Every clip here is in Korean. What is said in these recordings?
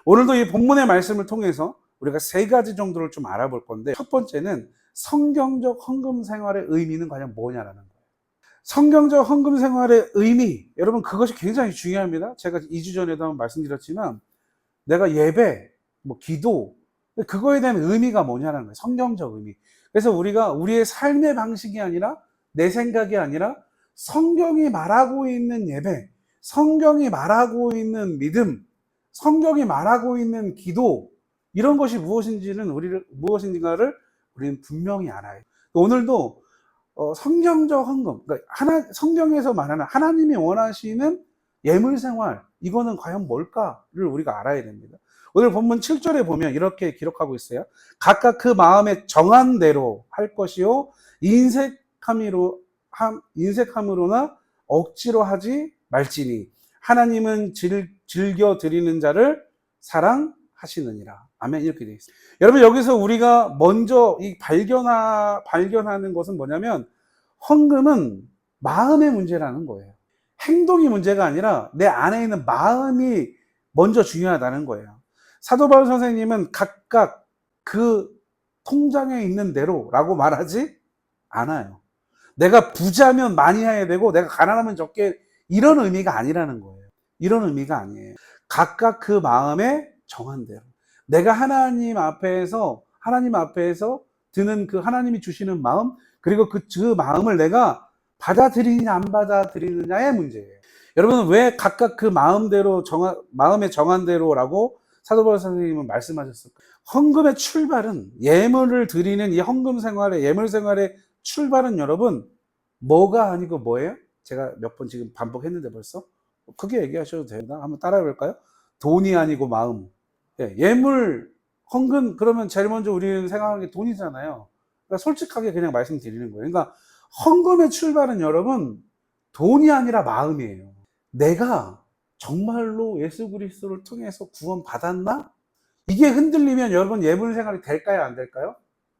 오늘도 이 본문의 말씀을 통해서 우리가 세 가지 정도를 좀 알아볼 건데, 첫 번째는 성경적 헌금 생활의 의미는 과연 뭐냐라는 거예요. 성경적 헌금 생활의 의미, 여러분 그것이 굉장히 중요합니다. 제가 2주 전에도 한번 말씀드렸지만, 내가 예배, 기도, 그거에 대한 의미가 뭐냐는 거예요. 성경적 의미. 그래서 우리가 우리의 삶의 방식이 아니라, 내 생각이 아니라 성경이 말하고 있는 예배, 성경이 말하고 있는 믿음, 성경이 말하고 있는 기도, 이런 것이 무엇인가를 우리는 분명히 알아요. 오늘도 성경적 헌금, 그러니까 성경에서 말하는 하나님이 원하시는 예물 생활, 이거는 과연 뭘까를 우리가 알아야 됩니다. 오늘 본문 7절에 보면 이렇게 기록하고 있어요. 각각 그 마음에 정한 대로 할 것이요, 인색함으로나 억지로 하지 말지니 하나님은 즐겨 드리는 자를 사랑하시느니라. 아멘. 이렇게 되어 있습니다. 여러분, 여기서 우리가 먼저 발견하는 것은 뭐냐면, 헌금은 마음의 문제라는 거예요. 행동이 문제가 아니라 내 안에 있는 마음이 먼저 중요하다는 거예요. 사도 바울 선생님은 각각 그 통장에 있는 대로라고 말하지 않아요. 내가 부자면 많이 해야 되고 내가 가난하면 적게, 이런 의미가 아니라는 거예요. 이런 의미가 아니에요. 각각 그 마음에 정한 대로, 내가 하나님 앞에서 드는 그 하나님이 주시는 마음, 그리고 그 마음을 내가 받아들이느냐 안 받아들이느냐의 문제예요. 여러분, 왜 각각 그 마음에 정한 대로라고 사도 바울 선생님은 말씀하셨을까요? 헌금의 출발은, 예물을 드리는 이 헌금 생활의, 예물 생활의 출발은 여러분 뭐가 아니고 뭐예요? 제가 몇 번 지금 반복했는데 벌써 크게 얘기하셔도 되나? 한번 따라해 볼까요? 돈이 아니고 마음. 예물, 헌금, 그러면 제일 먼저 우리는 생각하는 게 돈이잖아요. 그러니까 솔직하게 그냥 말씀드리는 거예요. 그러니까 헌금의 출발은 여러분 돈이 아니라 마음이에요. 내가 정말로 예수 그리스도를 통해서 구원 받았나? 이게 흔들리면 여러분 예물 생활이 될까요, 안 될까요?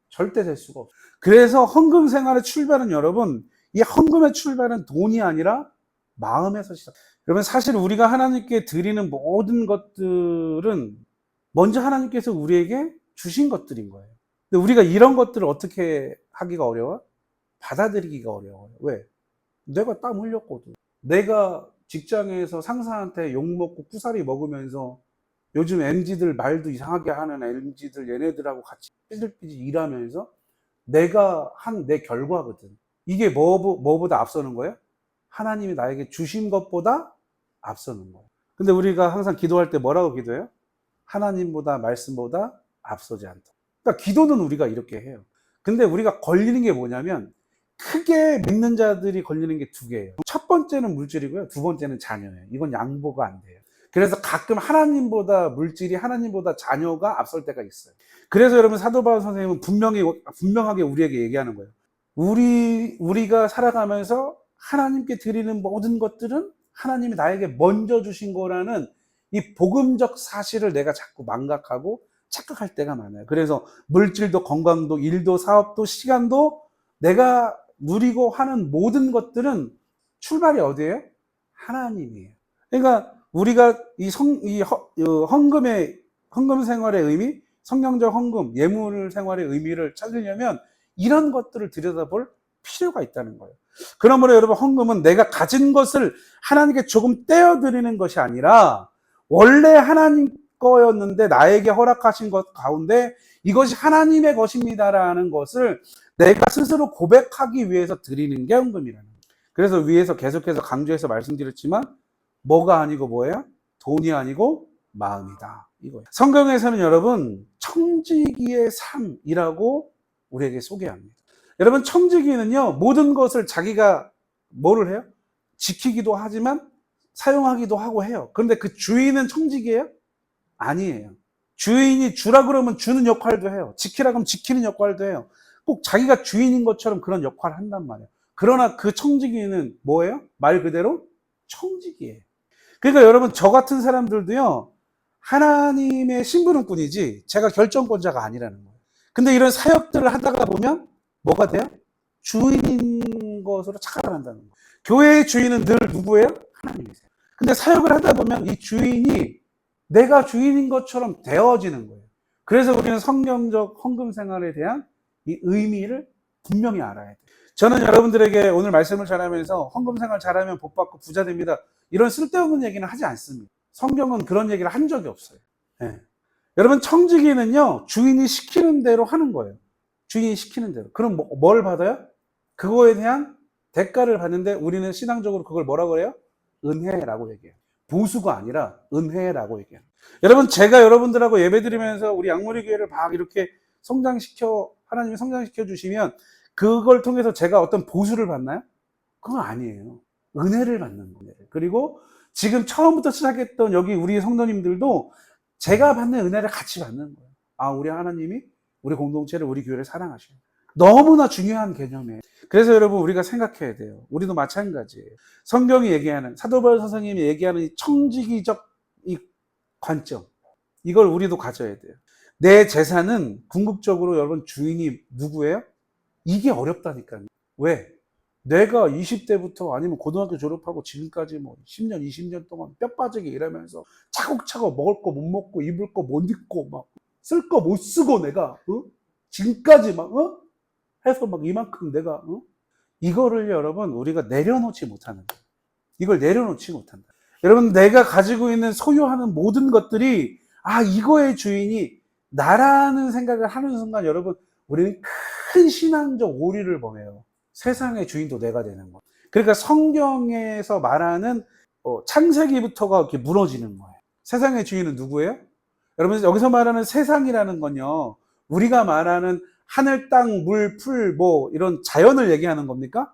절대 될 수가 없어요. 그래서 헌금 생활의 출발은 여러분, 이 헌금의 출발은 돈이 아니라 마음에서 시작. 그러면 사실 우리가 하나님께 드리는 모든 것들은 먼저 하나님께서 우리에게 주신 것들인 거예요. 근데 우리가 이런 것들을 어떻게 하기가 어려워? 받아들이기가 어려워요. 왜? 내가 땀 흘렸거든. 내가 직장에서 상사한테 욕먹고 쿠사리 먹으면서, 요즘 MZ들 말도 이상하게 하는 MZ들, 얘네들하고 같이 삐질삐질 일하면서 내가 한 내 결과거든. 이게 뭐보다 앞서는 거예요? 하나님이 나에게 주신 것보다 앞서는 거예요. 근데 우리가 항상 기도할 때 뭐라고 기도해요? 하나님보다, 말씀보다 앞서지 않다. 그러니까 기도는 우리가 이렇게 해요. 근데 우리가 걸리는 게 뭐냐면, 크게 믿는 자들이 걸리는 게 두 개예요. 첫 번째는 물질이고요, 두 번째는 자녀예요. 이건 양보가 안 돼요. 그래서 가끔 물질이 하나님보다 자녀가 앞설 때가 있어요. 그래서 여러분, 사도 바울 선생님은 분명하게 우리에게 얘기하는 거예요. 우리가 살아가면서 하나님께 드리는 모든 것들은 하나님이 나에게 먼저 주신 거라는 이 복음적 사실을 내가 자꾸 망각하고 착각할 때가 많아요. 그래서 물질도, 건강도, 일도, 사업도, 시간도, 내가 누리고 하는 모든 것들은 출발이 어디예요? 하나님이에요. 그러니까 우리가 헌금 생활의 의미, 성경적 헌금, 예물 생활의 의미를 찾으려면 이런 것들을 들여다볼 필요가 있다는 거예요. 그러므로 여러분, 헌금은 내가 가진 것을 하나님께 조금 떼어드리는 것이 아니라, 원래 하나님 거였는데 나에게 허락하신 것 가운데 이것이 하나님의 것입니다라는 것을 내가 스스로 고백하기 위해서 드리는 게 헌금이라는 거예요. 그래서 위에서 계속해서 강조해서 말씀드렸지만, 뭐가 아니고 뭐예요? 돈이 아니고 마음이다, 이거예요. 성경에서는 여러분 청지기의 삶이라고 우리에게 소개합니다. 여러분, 청지기는요, 모든 것을 자기가 뭐를 해요? 지키기도 하지만 사용하기도 하고 해요. 그런데 그 주인은 청지기예요? 아니에요. 주인이 주라 그러면 주는 역할도 해요. 지키라 그러면 지키는 역할도 해요. 꼭 자기가 주인인 것처럼 그런 역할을 한단 말이에요. 그러나 그 청지기는 뭐예요? 말 그대로 청지기예요. 그러니까 여러분, 저 같은 사람들도요, 하나님의 심부름꾼이지 제가 결정권자가 아니라는 거예요. 근데 이런 사역들을 하다가 보면 뭐가 돼요? 주인인 것으로 착각을 한다는 거예요. 교회의 주인은 늘 누구예요? 하나님이세요. 근데 사역을 하다 보면 이 주인이 내가 주인인 것처럼 되어지는 거예요. 그래서 우리는 성경적 헌금 생활에 대한 이 의미를 분명히 알아야 돼요. 저는 여러분들에게 오늘 말씀을 전하면서 헌금 생활 잘하면 복 받고 부자 됩니다, 이런 쓸데없는 얘기는 하지 않습니다. 성경은 그런 얘기를 한 적이 없어요. 네. 여러분, 청지기는요, 주인이 시키는 대로 하는 거예요. 주인이 시키는 대로. 그럼 뭘 받아요? 그거에 대한 대가를 받는데 우리는 신앙적으로 그걸 뭐라고 그래요? 은혜라고 얘기해요. 보수가 아니라 은혜라고 얘기해요. 여러분, 제가 여러분들하고 예배드리면서 우리 양무리 교회를 막 이렇게 하나님이 성장시켜 주시면 그걸 통해서 제가 어떤 보수를 받나요? 그건 아니에요. 은혜를 받는 거예요. 그리고 지금 처음부터 시작했던 여기 우리 성도님들도 제가 받는 은혜를 같이 받는 거예요. 아, 우리 하나님이 우리 공동체를, 우리 교회를 사랑하셔요. 너무나 중요한 개념이에요. 그래서 여러분, 우리가 생각해야 돼요. 우리도 마찬가지예요. 성경이 얘기하는, 사도 바울 선생님이 얘기하는 이 청지기적 이 관점, 이걸 우리도 가져야 돼요. 내 재산은 궁극적으로 여러분 주인이 누구예요? 이게 어렵다니까요. 왜? 내가 20대부터 아니면 고등학교 졸업하고 지금까지 뭐 10년, 20년 동안 뼈 빠지게 일하면서 차곡차곡 먹을 거 못 먹고 입을 거 못 입고 막 쓸 거 못 쓰고 내가 지금까지 막 해서 막 이만큼 내가 이거를 여러분 우리가 내려놓지 못하는 거예요. 이걸 내려놓지 못한다. 여러분, 내가 가지고 있는 소유하는 모든 것들이 이거의 주인이 나라는 생각을 하는 순간 여러분, 우리는 큰 신앙적 오류를 범해요. 세상의 주인도 내가 되는 거예요. 그러니까 성경에서 말하는 창세기부터가 이렇게 무너지는 거예요. 세상의 주인은 누구예요? 여러분, 여기서 말하는 세상이라는 건요, 우리가 말하는 하늘, 땅, 물, 풀, 뭐 이런 자연을 얘기하는 겁니까?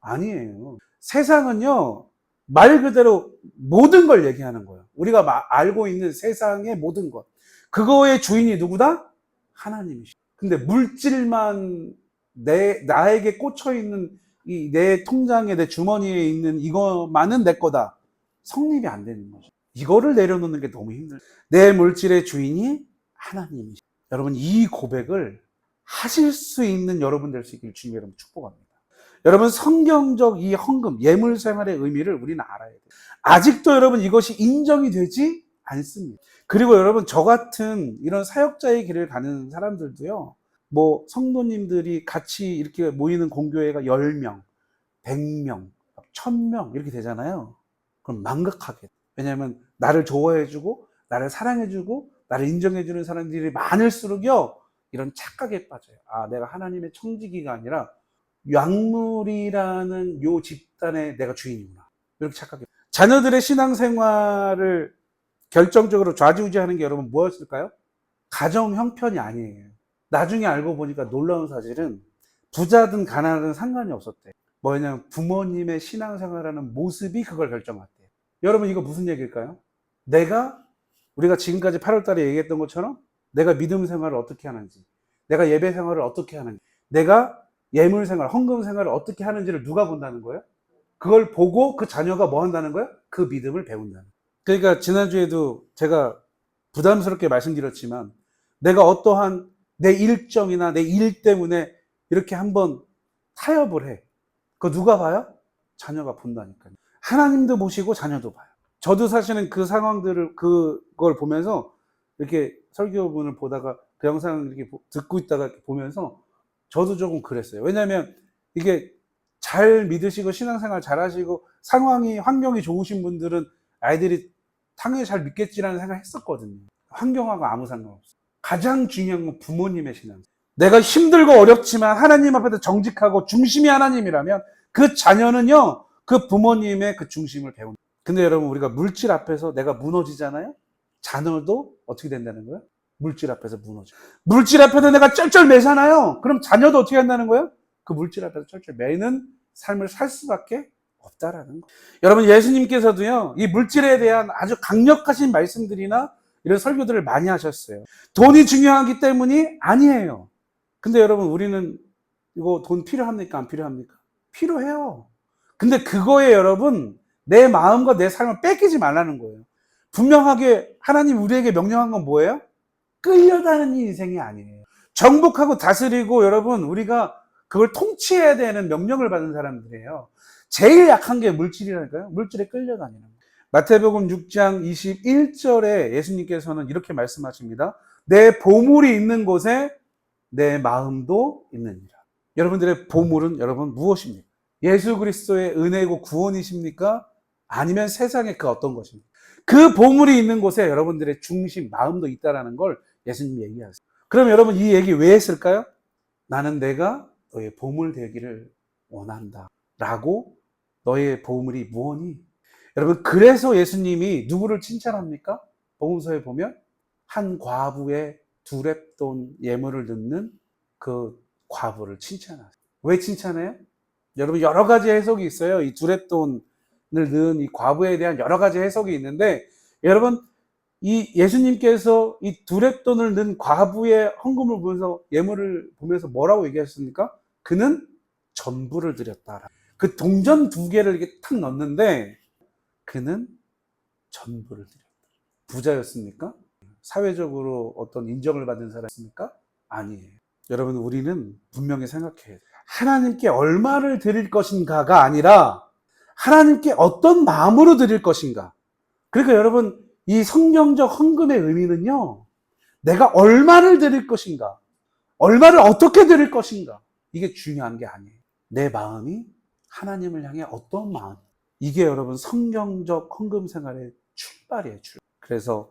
아니에요. 세상은요, 말 그대로 모든 걸 얘기하는 거예요. 우리가 알고 있는 세상의 모든 것. 그거의 주인이 누구다? 하나님이시죠. 근데 물질만 나에게 꽂혀 있는 이 내 통장에, 내 주머니에 있는 이것만은 내 거다. 성립이 안 되는 거죠. 이거를 내려놓는 게 너무 힘들어요. 내 물질의 주인이 하나님이시죠. 여러분, 이 고백을 하실 수 있는 여러분 될 수 있기를 주님 여러분 축복합니다. 여러분, 성경적 이 헌금, 예물 생활의 의미를 우리는 알아야 돼요. 아직도 여러분 이것이 인정이 되지 않습니다. 그리고 여러분, 저 같은 이런 사역자의 길을 가는 사람들도요, 뭐 성도님들이 같이 이렇게 모이는 공교회가 10명, 100명, 1000명 이렇게 되잖아요. 그럼 망각하게. 왜냐하면 나를 좋아해주고 나를 사랑해주고 나를 인정해주는 사람들이 많을수록요, 이런 착각에 빠져요. 내가 하나님의 청지기가 아니라 양물이라는 요 집단의 내가 주인이구나, 이렇게 착각해. 자녀들의 신앙생활을 결정적으로 좌지우지하는 게 여러분 뭐였을까요? 가정 형편이 아니에요. 나중에 알고 보니까 놀라운 사실은 부자든 가난하든 상관이 없었대요. 뭐냐면 부모님의 신앙생활하는 모습이 그걸 결정했대요. 여러분, 이거 무슨 얘기일까요? 우리가 지금까지 8월 달에 얘기했던 것처럼 내가 믿음 생활을 어떻게 하는지, 내가 예배 생활을 어떻게 하는지, 내가 예물 생활, 헌금 생활을 어떻게 하는지를 누가 본다는 거예요? 그걸 보고 그 자녀가 뭐 한다는 거예요? 그 믿음을 배운다는 거예요. 그러니까 지난주에도 제가 부담스럽게 말씀드렸지만, 내가 어떠한 내 일정이나 내 일 때문에 이렇게 한번 타협을 해. 그거 누가 봐요? 자녀가 본다니까요. 하나님도 보시고 자녀도 봐요. 저도 사실은 그 상황들을, 그걸 보면서 이렇게 설교분을 보다가 그 영상을 이렇게 듣고 있다가 보면서 저도 조금 그랬어요. 왜냐하면 이게 잘 믿으시고 신앙생활 잘 하시고 환경이 좋으신 분들은 아이들이 당연히 잘 믿겠지라는 생각을 했었거든요. 환경하고 아무 상관없어요. 가장 중요한 건 부모님의 신앙. 내가 힘들고 어렵지만 하나님 앞에서 정직하고 중심이 하나님이라면 그 자녀는요, 그 부모님의 그 중심을 배운다. 근데 여러분, 우리가 물질 앞에서 내가 무너지잖아요? 자녀도 어떻게 된다는 거예요? 물질 앞에서 무너져. 물질 앞에서 내가 쩔쩔 매잖아요? 그럼 자녀도 어떻게 한다는 거예요? 그 물질 앞에서 쩔쩔 매는 삶을 살 수밖에 없다라는 거. 여러분, 예수님께서도요, 이 물질에 대한 아주 강력하신 말씀들이나 이런 설교들을 많이 하셨어요. 돈이 중요하기 때문이 아니에요. 근데 여러분, 우리는 이거 돈 필요합니까? 안 필요합니까? 필요해요. 근데 그거에 여러분, 내 마음과 내 삶을 뺏기지 말라는 거예요. 분명하게 하나님 우리에게 명령한 건 뭐예요? 끌려다니는 인생이 아니에요. 정복하고 다스리고 여러분, 우리가 그걸 통치해야 되는 명령을 받은 사람들이에요. 제일 약한 게 물질이라니까요. 물질에 끌려다니는 거예요. 마태복음 6장 21절에 예수님께서는 이렇게 말씀하십니다. 내 보물이 있는 곳에 내 마음도 있느니라. 여러분들의 보물은 여러분 무엇입니까? 예수 그리스도의 은혜고 구원이십니까? 아니면 세상의 그 어떤 것입니까? 그 보물이 있는 곳에 여러분들의 중심, 마음도 있다라는 걸 예수님이 얘기하세요. 그럼 여러분 이 얘기 왜 했을까요? 나는 내가 너의 보물 되기를 원한다 라고. 너의 보물이 무엇이? 여러분, 그래서 예수님이 누구를 칭찬합니까? 복음서에 보면 한 과부의 두렙돈 예물을 넣는 그 과부를 칭찬하세요. 왜 칭찬해요? 여러분, 여러 가지 해석이 있어요. 이 두렙돈을 넣은 이 과부에 대한 여러 가지 해석이 있는데, 여러분, 이 예수님께서 이 두렙돈을 넣은 과부의 헌금을 보면서, 예물을 보면서 뭐라고 얘기하셨습니까? 그는 전부를 드렸다. 그 동전 2개를 이렇게 탁 넣었는데 그는 전부를 드렸다. 부자였습니까? 사회적으로 어떤 인정을 받은 사람입니까? 아니에요. 여러분, 우리는 분명히 생각해야 돼요. 하나님께 얼마를 드릴 것인가가 아니라 하나님께 어떤 마음으로 드릴 것인가. 그러니까 여러분, 이 성경적 헌금의 의미는요, 내가 얼마를 드릴 것인가, 얼마를 어떻게 드릴 것인가, 이게 중요한 게 아니에요. 내 마음이 하나님을 향해 어떤 마음, 이게 여러분 성경적 헌금 생활의 출발이에요. 그래서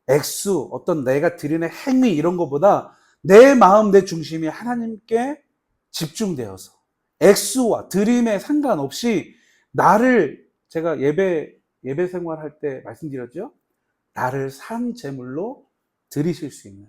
액수, 어떤 내가 드리는 행위 이런 것보다 내 마음, 내 중심이 하나님께 집중되어서 액수와 드림에 상관없이 나를, 제가 예배 생활할 때 말씀드렸죠? 나를 산 제물로 드리실 수 있는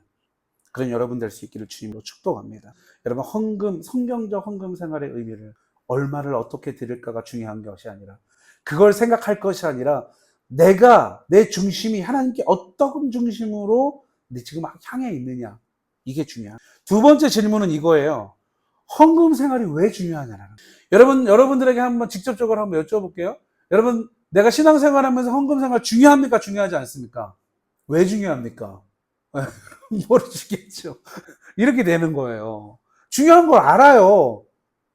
그런 여러분 될 수 있기를 주님으로 축복합니다. 여러분, 헌금, 성경적 헌금 생활의 의미를 얼마를 어떻게 드릴까가 중요한 것이 아니라, 그걸 생각할 것이 아니라 내가, 내 중심이 하나님께 어떤 중심으로 지금 향해 있느냐, 이게 중요해요. 두 번째 질문은 이거예요. 헌금 생활이 왜 중요하냐라는 거예요. 여러분들에게 한번 직접적으로 한번 여쭤볼게요. 여러분, 내가 신앙생활하면서 헌금 생활 중요합니까? 중요하지 않습니까? 왜 중요합니까? 모르시겠죠. 이렇게 되는 거예요. 중요한 걸 알아요.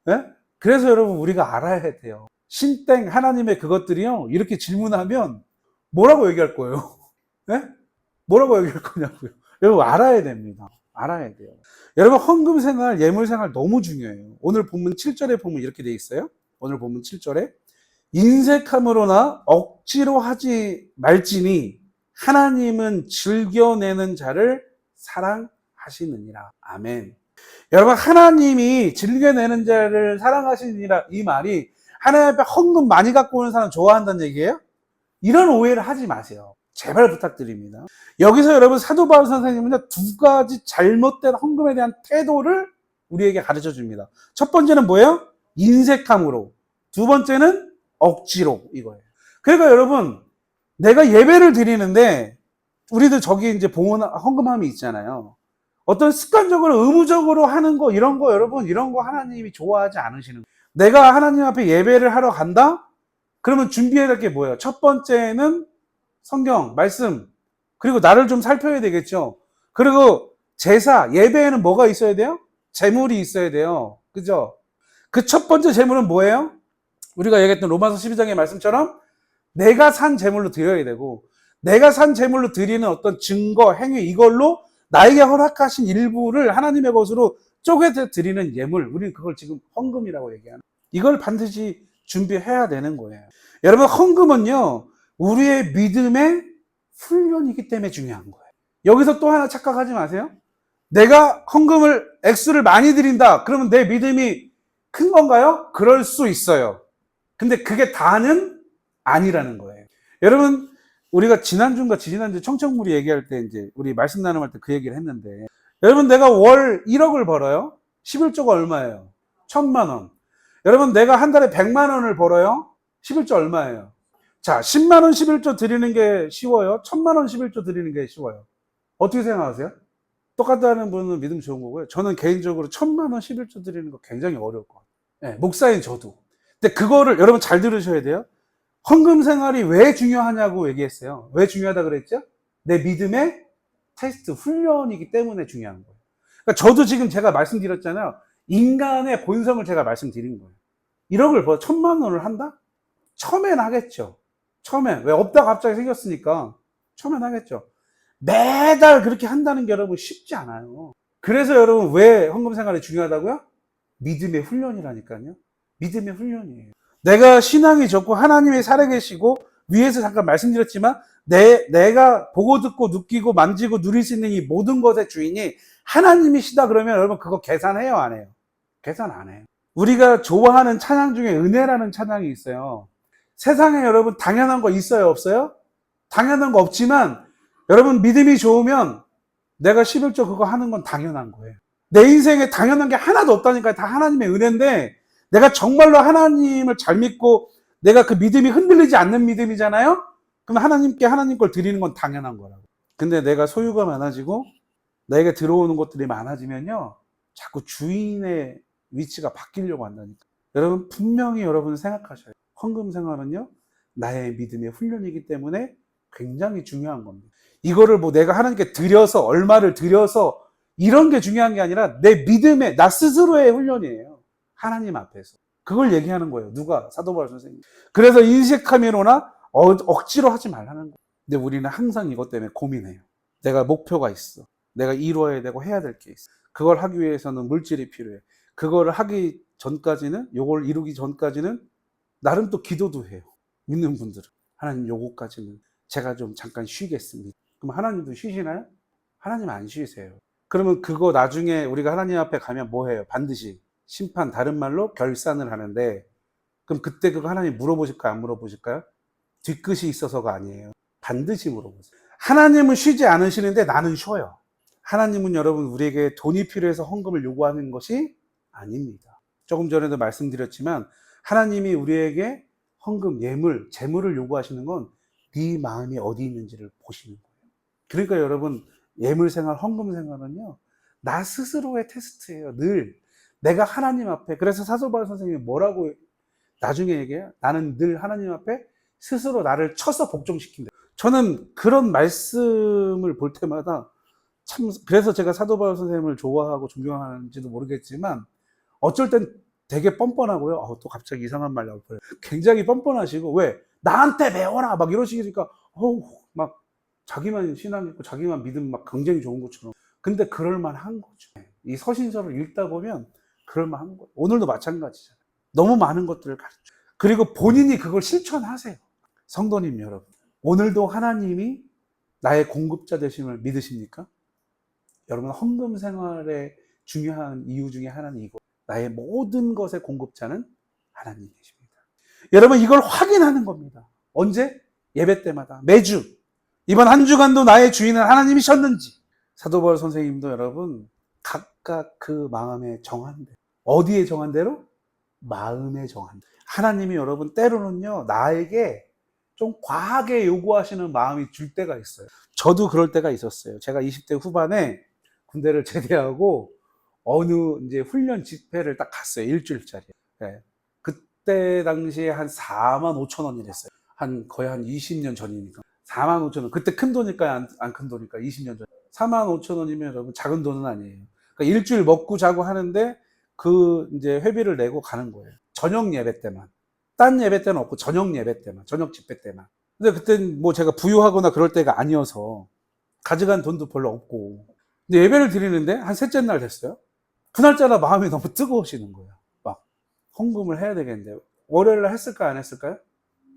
네? 그래서 여러분, 우리가 알아야 돼요. 신땡 하나님의 그것들이요, 이렇게 질문하면 뭐라고 얘기할 거예요? 네? 뭐라고 얘기할 거냐고요. 여러분, 알아야 됩니다. 알아야 돼요. 여러분, 헌금 생활, 예물 생활 너무 중요해요. 오늘 본문 7절에 보면 이렇게 돼 있어요. 오늘 본문 7절에 인색함으로나 억지로 하지 말지니 하나님은 즐겨내는 자를 사랑하시느니라. 아멘. 여러분, 하나님이 즐겨내는 자를 사랑하시느니라, 이 말이 하나님 앞에 헌금 많이 갖고 오는 사람 좋아한다는 얘기예요? 이런 오해를 하지 마세요. 제발 부탁드립니다. 여기서 여러분, 사도 바울 선생님은 2가지 잘못된 헌금에 대한 태도를 우리에게 가르쳐 줍니다. 첫 번째는 뭐예요? 인색함으로. 두 번째는 억지로, 이거예요. 그러니까 여러분, 내가 예배를 드리는데 우리들 저기 이제 봉헌 헌금함이 있잖아요. 어떤 습관적으로 의무적으로 하는 거, 이런 거, 여러분, 이런 거 하나님이 좋아하지 않으시는 거예요. 내가 하나님 앞에 예배를 하러 간다? 그러면 준비해야 될 게 뭐예요? 첫 번째는 성경, 말씀, 그리고 나를 좀 살펴야 되겠죠. 그리고 제사, 예배에는 뭐가 있어야 돼요? 제물이 있어야 돼요. 그죠? 그 첫 번째 제물은 뭐예요? 우리가 얘기했던 로마서 12장의 말씀처럼 내가 산 제물로 드려야 되고, 내가 산 제물로 드리는 어떤 증거, 행위, 이걸로 나에게 허락하신 일부를 하나님의 것으로 쪼개서 드리는 예물, 우리는 그걸 지금 헌금이라고 얘기하는, 이걸 반드시 준비해야 되는 거예요. 여러분, 헌금은요, 우리의 믿음의 훈련이기 때문에 중요한 거예요. 여기서 또 하나 착각하지 마세요. 내가 헌금을, 액수를 많이 드린다, 그러면 내 믿음이 큰 건가요? 그럴 수 있어요. 근데 그게 다는 아니라는 거예요. 여러분, 우리가 지난주인가 지지난주 청청물이 얘기할 때, 이제 우리 말씀 나눔할 때 그 얘기를 했는데, 여러분, 내가 월 1억을 벌어요. 11조가 얼마예요? 1,000만 원. 여러분, 내가 한 달에 100만 원을 벌어요. 11조 얼마예요? 자, 10만 원 11조 드리는 게 쉬워요? 1,000만 원 11조 드리는 게 쉬워요? 어떻게 생각하세요? 똑같다는 분은 믿음 좋은 거고요. 저는 개인적으로 1,000만 원 11조 드리는 거 굉장히 어려울 것 같아요. 네, 목사인 저도. 근데 그거를 여러분 잘 들으셔야 돼요. 헌금 생활이 왜 중요하냐고 얘기했어요. 왜 중요하다 그랬죠? 내 믿음의 테스트, 훈련이기 때문에 중요한 거예요. 그러니까 저도 지금 제가 말씀드렸잖아요. 인간의 본성을 제가 말씀드린 거예요. 1억을 벌어 1,000만 원을 한다? 처음엔 하겠죠. 처음에. 왜? 없다가 갑자기 생겼으니까. 처음엔 하겠죠. 매달 그렇게 한다는 게 여러분 쉽지 않아요. 그래서 여러분 왜 헌금 생활이 중요하다고요? 믿음의 훈련이라니까요. 믿음의 훈련이에요. 내가 신앙이 좋고 하나님이 살아계시고 위에서 잠깐 말씀드렸지만 내가 보고 듣고 느끼고 만지고 누릴 수 있는 이 모든 것의 주인이 하나님이시다 그러면 여러분 그거 계산해요, 안 해요? 계산 안 해요. 우리가 좋아하는 찬양 중에 은혜라는 찬양이 있어요. 세상에 여러분 당연한 거 있어요, 없어요? 당연한 거 없지만 여러분 믿음이 좋으면 내가 11조 그거 하는 건 당연한 거예요. 내 인생에 당연한 게 하나도 없다니까. 다 하나님의 은혜인데 내가 정말로 하나님을 잘 믿고 내가 그 믿음이 흔들리지 않는 믿음이잖아요. 그럼 하나님께 하나님 걸 드리는 건 당연한 거라고. 근데 내가 소유가 많아지고 내게 들어오는 것들이 많아지면요, 자꾸 주인의 위치가 바뀌려고 한다니까. 여러분 분명히 여러분 생각하셔요. 헌금 생활은요 나의 믿음의 훈련이기 때문에 굉장히 중요한 겁니다. 이거를 뭐 내가 하나님께 드려서 얼마를 드려서 이런 게 중요한 게 아니라 내 믿음의 나 스스로의 훈련이에요. 하나님 앞에서. 그걸 얘기하는 거예요. 누가? 사도 바울 선생님. 그래서 인색함이로나 억지로 하지 말라는 거예요. 근데 우리는 항상 이것 때문에 고민해요. 내가 목표가 있어. 내가 이루어야 되고 해야 될 게 있어. 그걸 하기 위해서는 물질이 필요해. 그걸 하기 전까지는, 요걸 이루기 전까지는 나름 또 기도도 해요. 믿는 분들은. 하나님 요거까지는 제가 좀 잠깐 쉬겠습니다. 그럼 하나님도 쉬시나요? 하나님 안 쉬세요. 그러면 그거 나중에 우리가 하나님 앞에 가면 뭐 해요? 반드시 심판, 다른 말로 결산을 하는데, 그럼 그때 그거 하나님 물어보실까요? 안 물어보실까요? 뒤끝이 있어서가 아니에요. 반드시 물어보세요. 하나님은 쉬지 않으시는데 나는 쉬어요. 하나님은 여러분 우리에게 돈이 필요해서 헌금을 요구하는 것이 아닙니다. 조금 전에도 말씀드렸지만 하나님이 우리에게 헌금, 예물, 재물을 요구하시는 건 네 마음이 어디 있는지를 보시는 거예요. 그러니까 여러분 예물 생활, 헌금 생활은요 나 스스로의 테스트예요. 늘 내가 하나님 앞에. 그래서 사도 바울 선생님이 뭐라고 나중에 얘기해요? 나는 늘 하나님 앞에 스스로 나를 쳐서 복종시킨다. 저는 그런 말씀을 볼 때마다 참, 그래서 제가 사도 바울 선생님을 좋아하고 존경하는지도 모르겠지만 어쩔 땐 되게 뻔뻔하고요. 또 갑자기 이상한 말 나올 거예요. 굉장히 뻔뻔하시고, 왜? 나한테 배워라! 막 이러시니까, 막 자기만 신앙 있고 자기만 믿음 막 굉장히 좋은 것처럼. 근데 그럴만한 거죠. 이 서신서를 읽다 보면 그럴만한 거예요. 오늘도 마찬가지잖아요. 너무 많은 것들을 가르쳐. 그리고 본인이 그걸 실천하세요. 성도님 여러분. 오늘도 하나님이 나의 공급자 되심을 믿으십니까? 여러분 헌금 생활의 중요한 이유 중에 하나는 이거. 나의 모든 것의 공급자는 하나님이십니다. 여러분 이걸 확인하는 겁니다. 언제? 예배 때마다. 매주. 이번 한 주간도 나의 주인은 하나님이셨는지. 사도 바울 선생님도 여러분 각각 그 마음에 정한 대로. 어디에 정한 대로? 마음에 정한 대로. 하나님이 여러분 때로는요 나에게 좀 과하게 요구하시는 마음이 줄 때가 있어요. 저도 그럴 때가 있었어요. 제가 20대 후반에 군대를 제대하고 어느 이제 훈련 집회를 딱 갔어요. 일주일짜리. 네. 그때 당시에 한 4만 5천 원이랬어요. 거의 한 20년 전이니까. 4만 5천 원. 그때 큰 돈일까요? 안 큰 돈일까? 20년 전. 4만 5천 원이면 여러분 작은 돈은 아니에요. 그러니까 일주일 먹고 자고 하는데 그 이제 회비를 내고 가는 거예요. 저녁 예배 때만. 딴 예배 때는 없고 저녁 예배 때만. 저녁 집회 때만. 근데 그때는 뭐 제가 부유하거나 그럴 때가 아니어서 가져간 돈도 별로 없고. 근데 예배를 드리는데 한 셋째 날 됐어요. 그날짜라 마음이 너무 뜨거우시는 거예요. 막 헌금을 해야 되겠는데 월요일 날 했을까요? 안 했을까요?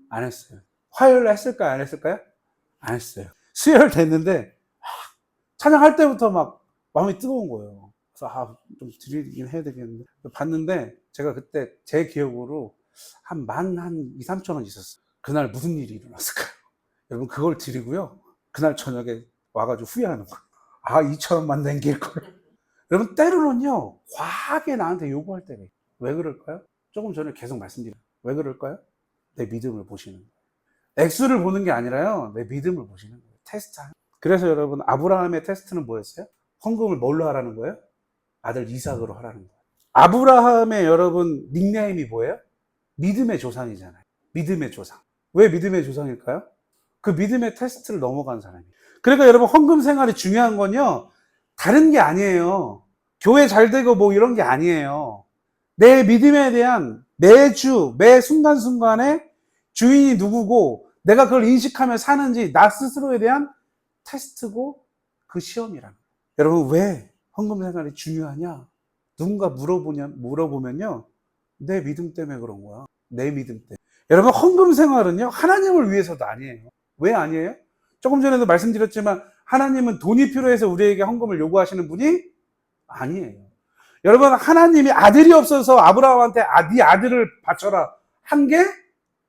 안 했어요. 화요일 날 했을까요? 안 했을까요? 안 했어요. 수요일 됐는데 찬양할 때부터 막 마음이 뜨거운 거예요. 그래서 좀 드리긴 해야 되겠는데 봤는데 제가 그때 제 기억으로 한 2, 3천 원 있었어요. 그날 무슨 일이 일어났을까요? 여러분 그걸 드리고요. 그날 저녁에 와가지고 후회하는 거예요. 2천 원만 남길 걸. 여러분 때로는요 과하게 나한테 요구할 때가 있어요. 왜 그럴까요? 조금 전에 계속 말씀드렸어요. 왜 그럴까요? 내 믿음을 보시는 거예요. 액수를 보는 게 아니라요 내 믿음을 보시는 거예요. 테스트하는. 그래서 여러분 아브라함의 테스트는 뭐였어요? 헌금을 뭘로 하라는 거예요? 아들 이삭으로 하라는 거예요. 아브라함의 여러분 닉네임이 뭐예요? 믿음의 조상이잖아요. 믿음의 조상. 왜 믿음의 조상일까요? 그 믿음의 테스트를 넘어간 사람이에요. 그러니까 여러분 헌금 생활이 중요한 건요 다른 게 아니에요. 교회 잘 되고 뭐 이런 게 아니에요. 내 믿음에 대한 매주 매 순간순간에 주인이 누구고 내가 그걸 인식하며 사는지 나 스스로에 대한 테스트고 그 시험이라는 거예요. 여러분 왜 헌금 생활이 중요하냐? 누군가 물어보면요. 내 믿음 때문에 그런 거야. 내 믿음 때문에. 여러분 헌금 생활은요. 하나님을 위해서도 아니에요. 왜 아니에요? 조금 전에도 말씀드렸지만 하나님은 돈이 필요해서 우리에게 헌금을 요구하시는 분이 아니에요. 여러분 하나님이 아들이 없어서 아브라함한테 네 아들을 바쳐라 한 게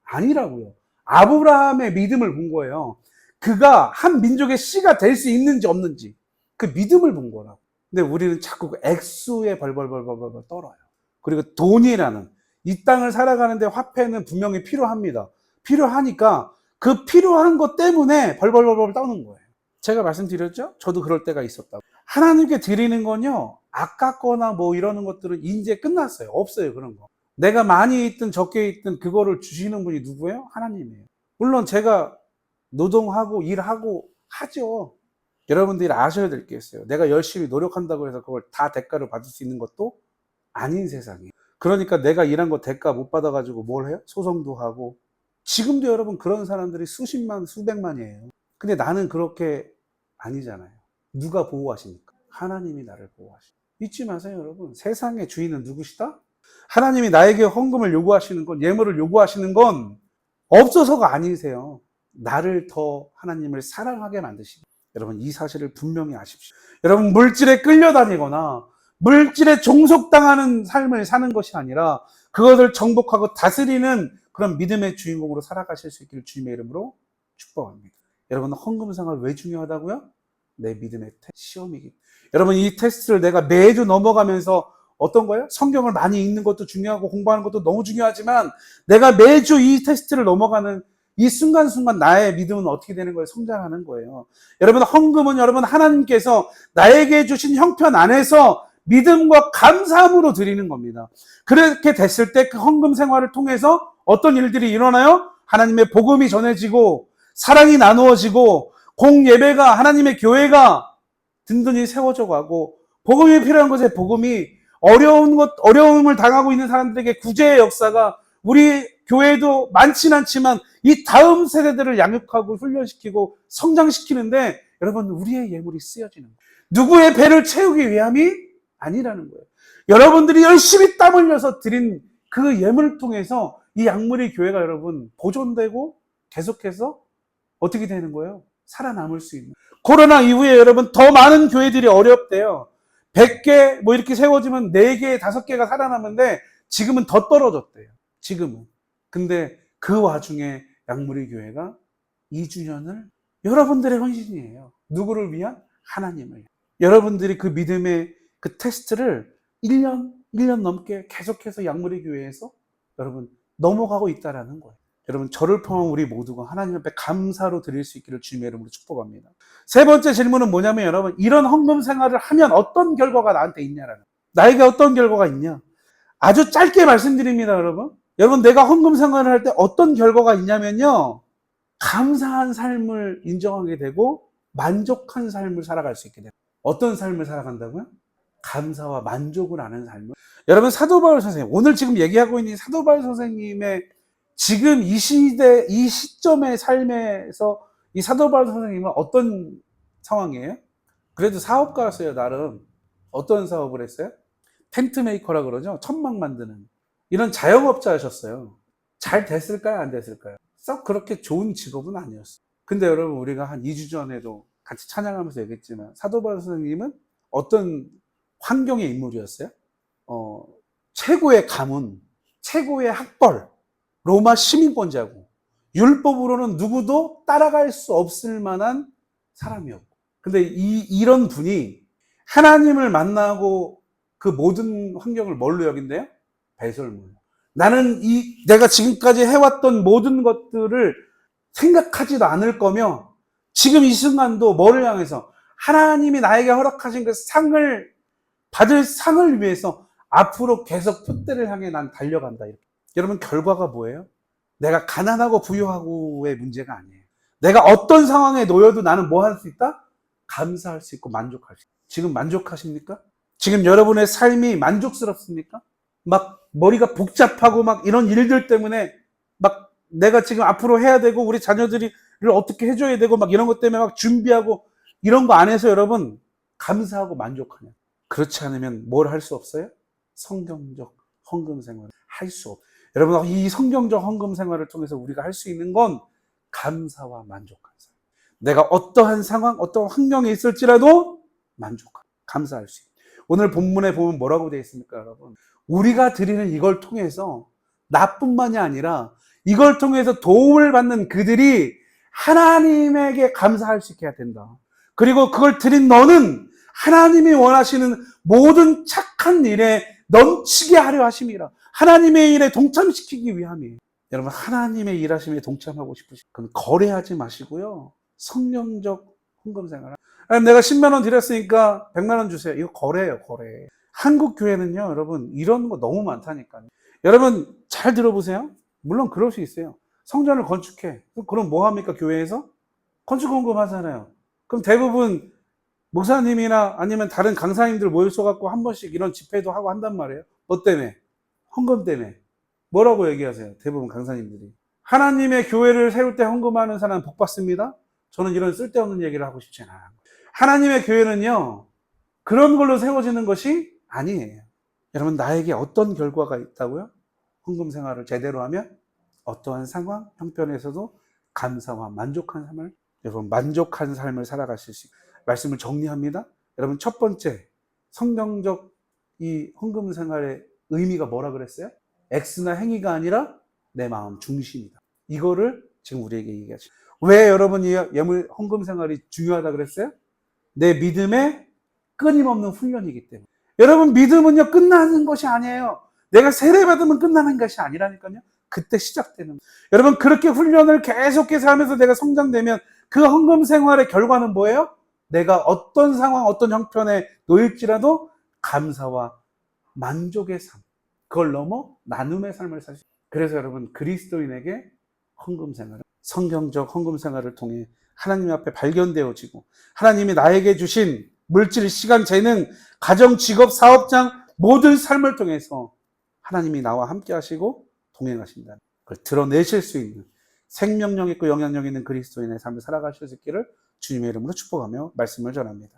아니라고요. 아브라함의 믿음을 본 거예요. 그가 한 민족의 씨가 될 수 있는지 없는지 그 믿음을 본 거라고. 근데 우리는 자꾸 그 액수에 벌벌벌벌 떨어요. 그리고 돈이라는 이 땅을 살아가는데 화폐는 분명히 필요합니다. 필요하니까 그 필요한 것 때문에 벌벌벌벌 떠는 거예요. 제가 말씀드렸죠? 저도 그럴 때가 있었다고. 하나님께 드리는 건요, 아깝거나 뭐 이러는 것들은 이제 끝났어요. 없어요, 그런 거. 내가 많이 있든 적게 있든 그거를 주시는 분이 누구예요? 하나님이에요. 물론 제가 노동하고 일하고 하죠. 여러분들이 아셔야 될 게 있어요. 내가 열심히 노력한다고 해서 그걸 다 대가를 받을 수 있는 것도 아닌 세상이에요. 그러니까 내가 일한 거 대가 못 받아가지고 뭘 해요? 소송도 하고. 지금도 여러분 그런 사람들이 수십만, 수백만이에요. 근데 나는 그렇게 아니잖아요. 누가 보호하십니까? 하나님이 나를 보호하십니다. 잊지 마세요, 여러분. 세상의 주인은 누구시다? 하나님이 나에게 헌금을 요구하시는 건, 예물을 요구하시는 건 없어서가 아니세요. 나를 더 하나님을 사랑하게 만드시고. 여러분 이 사실을 분명히 아십시오. 여러분 물질에 끌려다니거나 물질에 종속당하는 삶을 사는 것이 아니라 그것을 정복하고 다스리는 그런 믿음의 주인공으로 살아가실 수 있기를 주님의 이름으로 축복합니다. 여러분 헌금 생활 왜 중요하다고요? 내 믿음의 시험이기. 여러분 이 테스트를 내가 매주 넘어가면서 어떤 거예요? 성경을 많이 읽는 것도 중요하고 공부하는 것도 너무 중요하지만 내가 매주 이 테스트를 넘어가는 이 순간순간 나의 믿음은 어떻게 되는 거예요? 성장하는 거예요. 여러분 헌금은 여러분 하나님께서 나에게 주신 형편 안에서 믿음과 감사함으로 드리는 겁니다. 그렇게 됐을 때 그 헌금 생활을 통해서 어떤 일들이 일어나요? 하나님의 복음이 전해지고 사랑이 나누어지고 공예배가 하나님의 교회가 든든히 세워져 가고 복음이 필요한 곳에 복음이 어려움을 당하고 있는 사람들에게 구제의 역사가 우리 교회도 많지는 않지만 이 다음 세대들을 양육하고 훈련시키고 성장시키는데 여러분 우리의 예물이 쓰여지는 거예요. 누구의 배를 채우기 위함이 아니라는 거예요. 여러분들이 열심히 땀 흘려서 드린 그 예물을 통해서 이 양물의 교회가 여러분 보존되고 계속해서 어떻게 되는 거예요? 살아남을 수 있는. 코로나 이후에 여러분 더 많은 교회들이 어렵대요. 100개 뭐 이렇게 세워지면 4개, 5개가 살아남는데 지금은 더 떨어졌대요. 지금은. 근데 그 와중에 양무리 교회가 2주년을 여러분들의 헌신이에요. 누구를 위한? 하나님을 위한. 여러분들이 그 믿음의 그 테스트를 1년 넘게 계속해서 양무리 교회에서 여러분 넘어가고 있다라는 거예요. 여러분 저를 포함한 우리 모두가 하나님 앞에 감사로 드릴 수 있기를 주님의 이름으로 축복합니다. 세 번째 질문은 뭐냐면 여러분 이런 헌금 생활을 하면 어떤 결과가 나한테 있냐라는 거예요. 나에게 어떤 결과가 있냐. 아주 짧게 말씀드립니다 여러분. 여러분 내가 헌금 생활을 할 때 어떤 결과가 있냐면요. 감사한 삶을 인정하게 되고 만족한 삶을 살아갈 수 있게 돼요. 어떤 삶을 살아간다고요? 감사와 만족을 하는 삶을. 여러분 사도 바울 선생님 오늘 지금 얘기하고 있는 사도 바울 선생님의 지금 이 시대 이 시점의 삶에서 이 사도 바울 선생님은 어떤 상황이에요? 그래도 사업가였어요 나름. 어떤 사업을 했어요? 텐트 메이커라 그러죠. 천막 만드는 이런 자영업자셨어요. 잘 됐을까요? 안 됐을까요? 썩 그렇게 좋은 직업은 아니었어요. 근데 여러분 우리가 한 2주 전에도 같이 찬양하면서 얘기했지만 사도 바울 선생님은 어떤 환경의 인물이었어요? 최고의 가문, 최고의 학벌, 로마 시민권자고 율법으로는 누구도 따라갈 수 없을 만한 사람이었고 근데 이런 분이 하나님을 만나고 그 모든 환경을 뭘로 여긴대요? 배설물로. 나는 내가 지금까지 해왔던 모든 것들을 생각하지도 않을 거며 지금 이 순간도 뭐를 향해서 하나님이 나에게 허락하신 그 상을 받을 상을 위해서 앞으로 계속 푯대를 향해 난 달려간다. 이렇게. 여러분 결과가 뭐예요? 내가 가난하고 부유하고의 문제가 아니에요. 내가 어떤 상황에 놓여도 나는 뭐 할 수 있다? 감사할 수 있고 만족할 수 있다. 지금 만족하십니까? 지금 여러분의 삶이 만족스럽습니까? 막 머리가 복잡하고 막 이런 일들 때문에 막 내가 지금 앞으로 해야 되고 우리 자녀들이 어떻게 해줘야 되고 막 이런 것 때문에 막 준비하고 이런 거 안 해서 여러분 감사하고 만족하냐? 그렇지 않으면 뭘 할 수 없어요? 성경적 헌금 생활을 할 수 없어요. 여러분 이 성경적 헌금 생활을 통해서 우리가 할 수 있는 건 감사와 만족한 삶. 내가 어떠한 상황, 어떠한 환경에 있을지라도 만족하고 감사할 수 있어요. 오늘 본문에 보면 뭐라고 되어 있습니까, 여러분? 우리가 드리는 이걸 통해서 나뿐만이 아니라 이걸 통해서 도움을 받는 그들이 하나님에게 감사할 수 있게 해야 된다. 그리고 그걸 드린 너는 하나님이 원하시는 모든 착한 일에 넘치게 하려 하심이라. 하나님의 일에 동참시키기 위함이에요. 여러분 하나님의 일하심에 동참하고 싶으시면 그럼 거래하지 마시고요. 성령적 헌금 생활. 내가 10만 원 드렸으니까 100만 원 주세요. 이거 거래예요, 거래. 한국 교회는요, 여러분 이런 거 너무 많다니까요. 여러분 잘 들어보세요. 물론 그럴 수 있어요. 성전을 건축해. 그럼 뭐 합니까, 교회에서? 건축 헌금 하잖아요. 그럼 대부분 목사님이나 아니면 다른 강사님들 모여서 한 번씩 이런 집회도 하고 한단 말이에요. 뭐 때문에? 헌금 때문에. 뭐라고 얘기하세요? 대부분 강사님들이. 하나님의 교회를 세울 때 헌금하는 사람은 복 받습니다. 저는 이런 쓸데없는 얘기를 하고 싶지 않아요. 하나님의 교회는요, 그런 걸로 세워지는 것이 아니에요. 여러분, 나에게 어떤 결과가 있다고요? 헌금 생활을 제대로 하면 어떠한 상황, 형편에서도 감사와 만족한 삶을, 여러분, 만족한 삶을 살아가실 수 있어요. 말씀을 정리합니다. 여러분, 첫 번째, 성경적 이 헌금 생활의 의미가 뭐라 그랬어요? 액수나 행위가 아니라 내 마음 중심이다. 이거를 지금 우리에게 얘기하죠. 왜 여러분 이 예물 헌금 생활이 중요하다 그랬어요? 내 믿음의 끊임없는 훈련이기 때문에. 여러분 믿음은요 끝나는 것이 아니에요. 내가 세례받으면 끝나는 것이 아니라니까요. 그때 시작되는. 여러분 그렇게 훈련을 계속해서 하면서 내가 성장되면 그 헌금 생활의 결과는 뭐예요? 내가 어떤 상황, 어떤 형편에 놓일지라도 감사와 만족의 삶, 그걸 넘어 나눔의 삶을 살 수 있어요. 그래서 여러분 그리스도인에게 헌금 생활은 성경적 헌금 생활을 통해 하나님 앞에 발견되어지고 하나님이 나에게 주신 물질, 시간, 재능, 가정, 직업, 사업장 모든 삶을 통해서 하나님이 나와 함께 하시고 동행하신다는 걸 드러내실 수 있는 생명력 있고 영향력 있는 그리스도인의 삶을 살아가실 수 있기를 주님의 이름으로 축복하며 말씀을 전합니다.